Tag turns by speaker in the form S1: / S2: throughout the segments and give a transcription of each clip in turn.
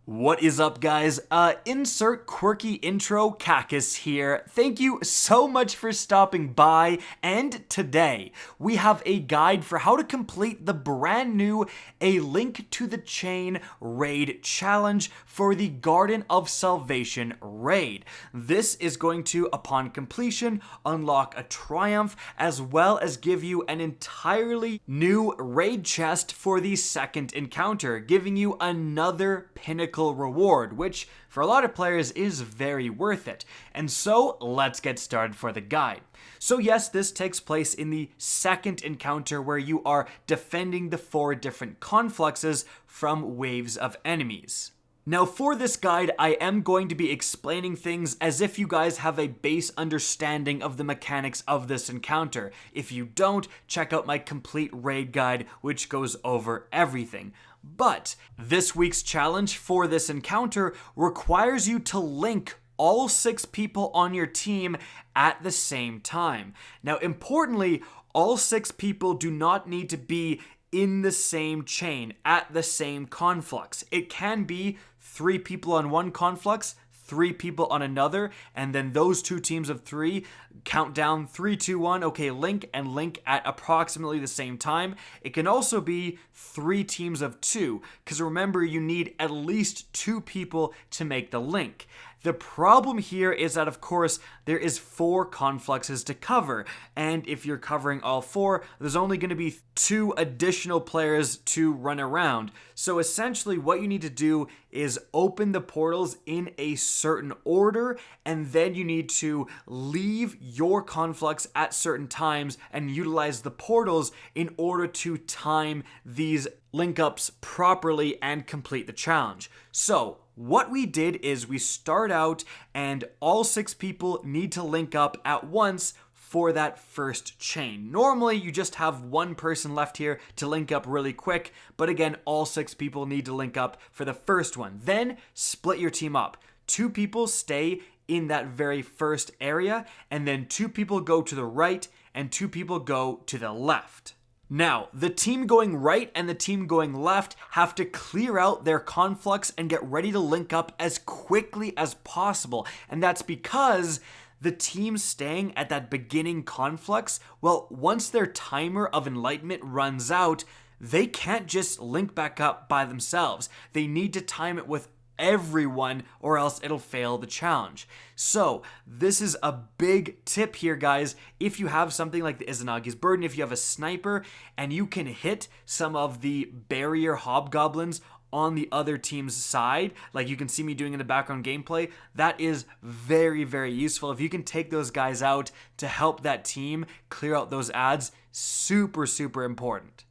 S1: What is up, guys? Insert quirky intro, Kackis here. Thank you so much for stopping by, and today we have a guide for how to complete the brand new A Link to the Chain raid challenge for the Garden of Salvation raid. This is going to, upon completion, unlock a triumph, as well as give you an entirely new raid chest for the second encounter, giving you another pinnacle reward, which for a lot of players is very worth it. And so let's get started for the guide. So yes, this takes place in the second encounter where you are defending the 4 different confluxes from waves of enemies. Now for this guide, I am going to be explaining things as if you guys have a base understanding of the mechanics of this encounter. If you don't, check out my complete raid guide, which goes over everything. But this week's challenge for this encounter requires you to link all 6 people on your team at the same time. Now, importantly, all 6 people do not need to be in the same chain at the same conflux. It can be 3 people on one conflux, 3 people on another, and then those 2 teams of 3 count down 3, 2, 1, okay, link and link at approximately the same time. It can also be 3 teams of 2, because remember, you need at least 2 people to make the link. The problem here is that, of course, there is 4 confluxes to cover, and if you're covering all 4, there's only going to be 2 additional players to run around. So essentially what you need to do is open the portals in a certain order, and then you need to leave your conflux at certain times and utilize the portals in order to time these link ups properly and complete the challenge. So what we did is we start out and all 6 people need to link up at once for that first chain. Normally you just have 1 person left here to link up really quick, but again, all 6 people need to link up for the first one. Then split your team up. 2 people stay in that very first area, and then 2 people go to the right and 2 people go to the left. Now, the team going right and the team going left have to clear out their conflux and get ready to link up as quickly as possible. And that's because the team staying at that beginning conflux, well, once their timer of enlightenment runs out, they can't just link back up by themselves. They need to time it with everyone or else it'll fail the challenge. So this is a big tip here, guys. If you have something like the Izanagi's Burden, if you have a sniper and you can hit some of the barrier hobgoblins on the other team's side, like you can see me doing in the background gameplay, that is very, very useful. If you can take those guys out to help that team clear out those ads, super, super important.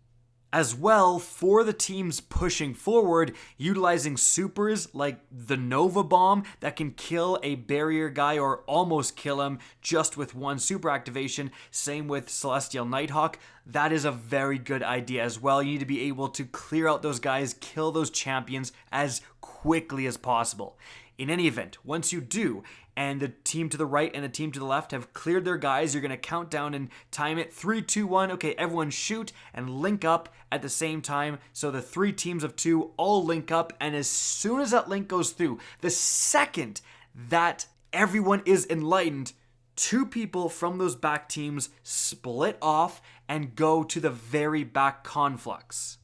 S1: As well, for the teams pushing forward, utilizing supers like the Nova Bomb that can kill a barrier guy or almost kill him just with 1 super activation. Same with Celestial Nighthawk. That is a very good idea as well. You need to be able to clear out those guys, kill those champions as quickly as possible. In any event, once you do, and the team to the right and the team to the left have cleared their guys, you're going to count down and time it. 3, 2, 1. Okay, everyone shoot and link up at the same time. So the 3 teams of 2 all link up, and as soon as that link goes through, the second that everyone is enlightened, 2 people from those back teams split off and go to the very back conflux.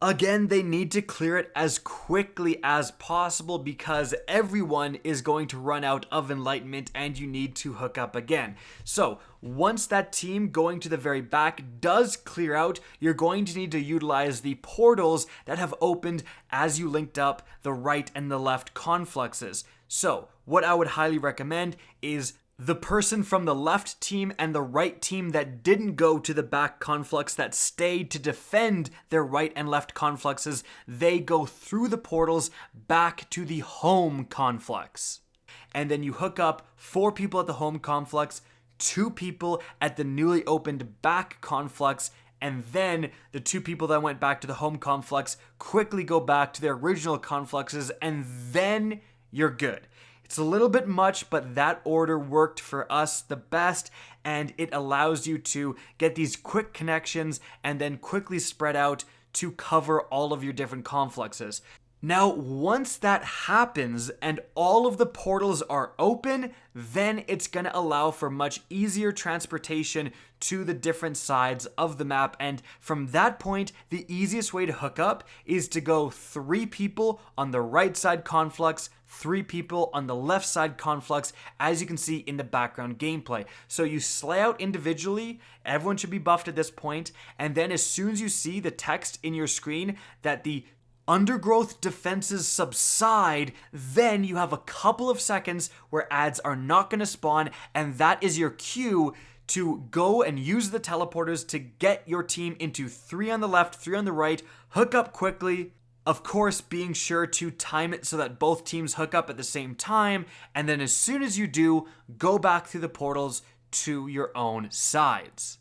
S1: Again, they need to clear it as quickly as possible because everyone is going to run out of enlightenment and you need to hook up again. So once that team going to the very back does clear out, you're going to need to utilize the portals that have opened as you linked up the right and the left confluxes. So what I would highly recommend is the person from the left team and the right team that didn't go to the back conflux, that stayed to defend their right and left confluxes, they go through the portals back to the home conflux. And then you hook up 4 people at the home conflux, 2 people at the newly opened back conflux, and then the 2 people that went back to the home conflux quickly go back to their original confluxes, and then you're good. It's a little bit much, but that order worked for us the best, and it allows you to get these quick connections and then quickly spread out to cover all of your different confluxes. Now, once that happens and all of the portals are open, then it's going to allow for much easier transportation to the different sides of the map. And from that point, the easiest way to hook up is to go 3 people on the right side conflux, 3 people on the left side conflux, as you can see in the background gameplay. So you slay out individually, everyone should be buffed at this point, and then as soon as you see the text in your screen that the undergrowth defenses subside, then you have a couple of seconds where ads are not going to spawn, and that is your cue to go and use the teleporters to get your team into 3 on the left, 3 on the right, hook up quickly. Of course, being sure to time it so that both teams hook up at the same time, and then as soon as you do, go back through the portals to your own sides.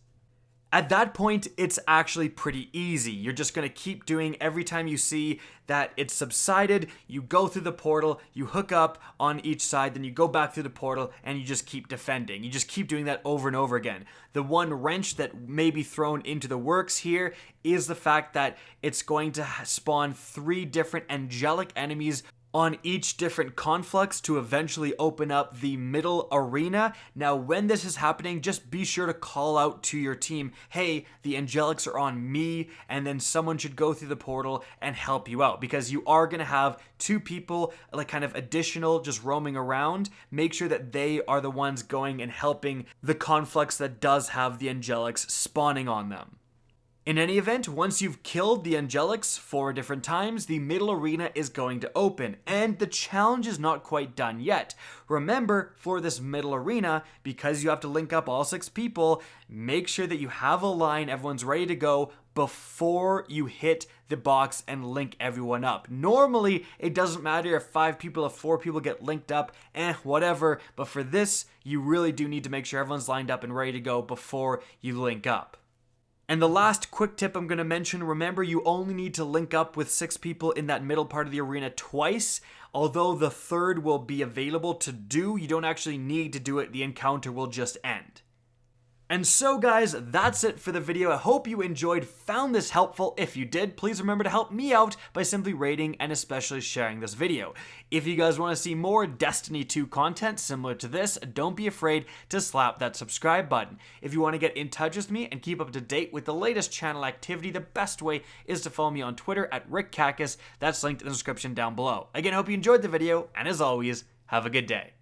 S1: At that point, it's actually pretty easy. You're just going to keep doing every time you see that it's subsided, you go through the portal, you hook up on each side, then you go back through the portal, and you just keep defending. You just keep doing that over and over again. The one wrench that may be thrown into the works here is the fact that it's going to spawn 3 different angelic enemies on each different conflux to eventually open up the middle arena. Now, when this is happening, just be sure to call out to your team, hey, the angelics are on me, and then someone should go through the portal and help you out, because you are going to have 2 people, like kind of additional, just roaming around. Make sure that they are the ones going and helping the conflux that does have the angelics spawning on them. In any event, once you've killed the angelics 4 different times, the middle arena is going to open, and the challenge is not quite done yet. Remember, for this middle arena, because you have to link up all 6 people, make sure that you have a line, everyone's ready to go before you hit the box and link everyone up. Normally, it doesn't matter if 5 people or 4 people get linked up, whatever, but for this, you really do need to make sure everyone's lined up and ready to go before you link up. And the last quick tip I'm going to mention, remember you only need to link up with 6 people in that middle part of the arena twice. Although the 3rd will be available to do, you don't actually need to do it, the encounter will just end. And so guys, that's it for the video. I hope you enjoyed, found this helpful. If you did, please remember to help me out by simply rating and especially sharing this video. If you guys want to see more Destiny 2 content similar to this, don't be afraid to slap that subscribe button. If you want to get in touch with me and keep up to date with the latest channel activity, the best way is to follow me on Twitter at RickKackis. That's linked in the description down below. Again, I hope you enjoyed the video, and as always, have a good day.